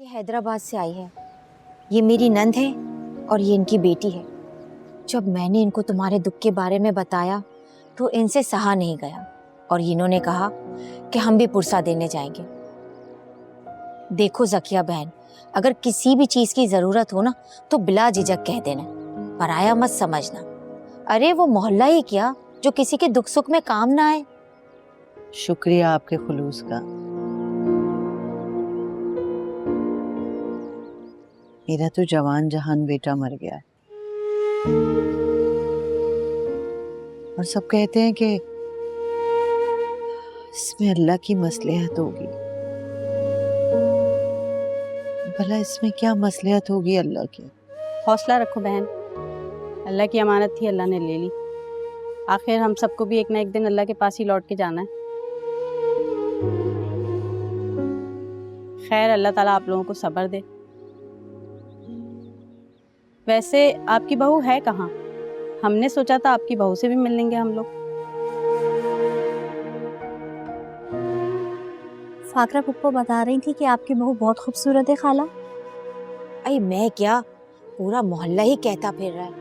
ये हैदराबाद से आई है। ये मेरी नंद है और ये इनकी बेटी है। जब मैंने इनको तुम्हारे दुख के बारे में बताया तो इनसे सहा नहीं गया और इन्होंने कहा कि हम भी पुरसा देने जाएंगे। देखो ज़किया बहन, अगर किसी भी चीज़ की ज़रूरत हो ना तो बिला झिझक कह देना, पराया मत समझना। अरे वो मोहल्ला ही क्या जो किसी के दुख सुख में काम ना आए। शुक्रिया आपके खुलूस का। मेरा तो जवान जहान बेटा मर गया है और सब कहते हैं कि इसमें अल्लाह की मसलिहत होगी। भला इसमें क्या मसलिहत होगी अल्लाह की? हौसला रखो बहन, अल्लाह की अमानत थी, अल्लाह ने ले ली। आखिर हम सबको भी एक ना एक दिन अल्लाह के पास ही लौट के जाना है। खैर, अल्लाह ताला आप लोगों को सब्र दे। वैसे आपकी बहू है कहाँ? हमने सोचा था आपकी बहू से भी मिल लेंगे हम लोग। फाकरा पुप्पो बता रही थी कि आपकी बहू बहुत खूबसूरत है खाला। अरे मैं क्या, पूरा मोहल्ला ही कहता फिर रहा है।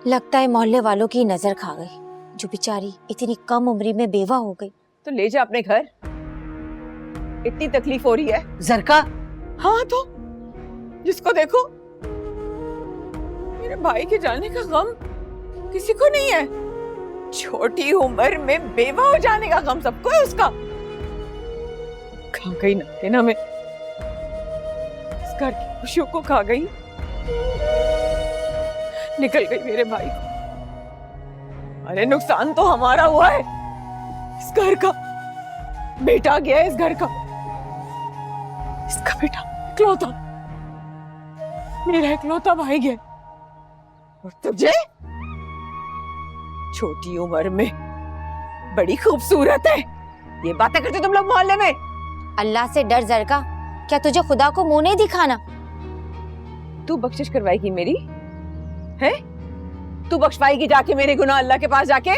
लगता है मोहल्ले वालों की नजर खा गई, जो बेचारी इतनी कम उम्र में बेवा हो गई। तो ले जा अपने घर, इतनी तकलीफ हो रही है। जरका, हाँ तो जिसको देखो मेरे भाई के जाने का गम किसी को नहीं है। छोटी उम्र में बेवा हो जाने का गम सबको है उसका। खा गई ना में इस घर की खुशियों को खा गई, निकल गई मेरे भाई को। अरे नुकसान तो हमारा हुआ है, इस घर का। बेटा गया है इस घर का, इसका बेटा इकलौता, मेरा इकलौता भाई गया। और तुझे छोटी उम्र में बड़ी खूबसूरत है, ये बातें करते तुम लोग मोहल्ले में। अल्लाह से डर जरका, क्या तुझे खुदा को मुंह नहीं दिखाना? तू बख्शिश करवाएगी मेरी है? तू बख्शवाएगी जाके मेरे गुनाह अल्लाह के पास जाके?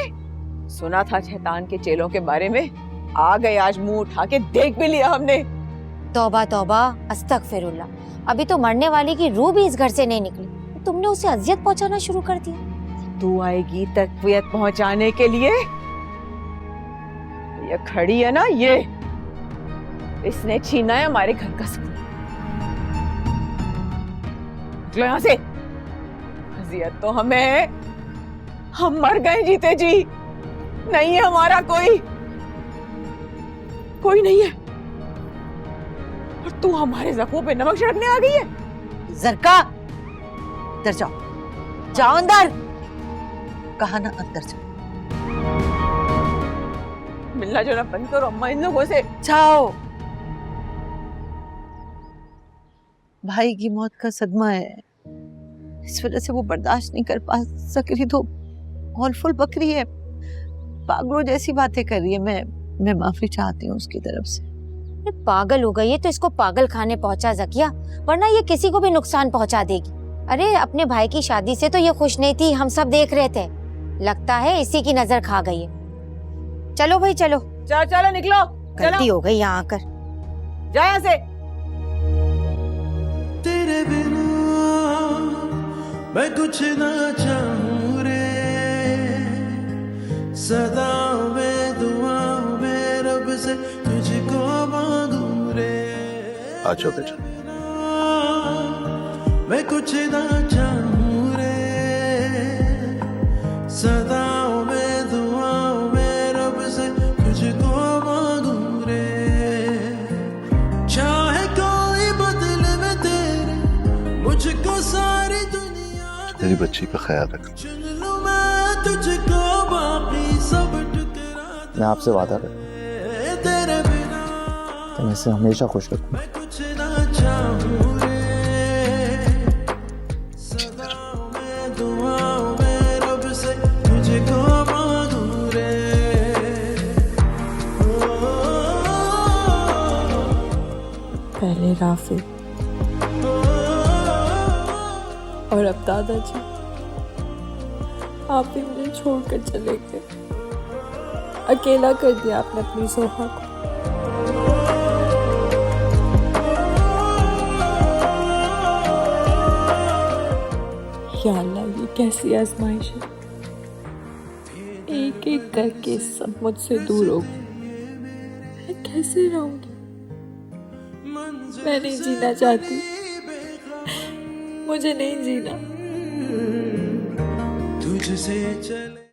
सुना था शैतान के चेलों के बारे में, आ गए आज मुंह उठा के, देख भी लिया हमने। तौबा तौबा, अस्तगफिरुल्लाह। अभी तो मरने वाली की रूह भी इस घर से नहीं निकली, तुमने उसे अजियत पहुंचाना शुरू कर दिया। तू आएगी तकवीयत पहुंचाने के लिए। ये खड़ी है ना, ये इसने छीना है हमारे घर का सुकून। निकलो यहाँ से। अजियत तो हमें, हम मर गए जीते जी, नहीं है हमारा कोई नहीं है। और तू हमारे जख्मों पे नमक छिड़कने आ गई है। जरका, अंदर जाओ, जाओ अंदर। कहा ना अंदर जाओ। मिलना जुलना बंद करो अम्मा इन लोगों से। जाओ। भाई की मौत का सदमा है, इस वजह से वो बर्दाश्त नहीं कर पा सक रही, तो हौलफुल बकरी है, पागलों जैसी बातें कर रही है। मैं माफी चाहती हूँ उसकी तरफ से। पागल हो गई है तो इसको पागल खाने पहुंचा ज़किया, वरना ये किसी को भी नुकसान पहुंचा देगी। अरे अपने भाई की शादी से तो ये खुश नहीं थी, हम सब देख रहे थे। लगता है इसी की नजर खा गई है। चलो भाई चलो, चलो निकलो। गलती हो गई यहाँ आकर। जा यहाँ से। तेरे बिना मैं कुछ ना चाहूं रे, सदा में दुआओं में रब से तुझको मांगूं रे। आजो बेटा। मैं कुछ ना चाहूं रे, सदा में दुआओं में रब से तुझको मांगूं रे। चाहे कोई बदले में तेरे, मुझको सारी दुनिया मेरी बच्ची का ख्याल रखना। चुन लूं मैं तुझको, बाकी सब ठुकरा मैं आपसे वादा करता दे तेरे बिना। कि मैं इसे हमेशा खुश रखूं। मैं कुछ ना चाहूं रे, सदा में दुआओं में रब से तुझको मांगूं रे। पहले राफी और अब दादाजी, आप भी मुझे छोड़कर चले गए। अकेला कर दिया आपने अपनी सोहा को। या अल्लाह ये कैसी आजमाइश है। एक एक करके सब मुझसे दूर हो गए। मैं कैसे रहूंगी? मैं नहीं जीना चाहती, मुझे नहीं जीना। तुझसे चले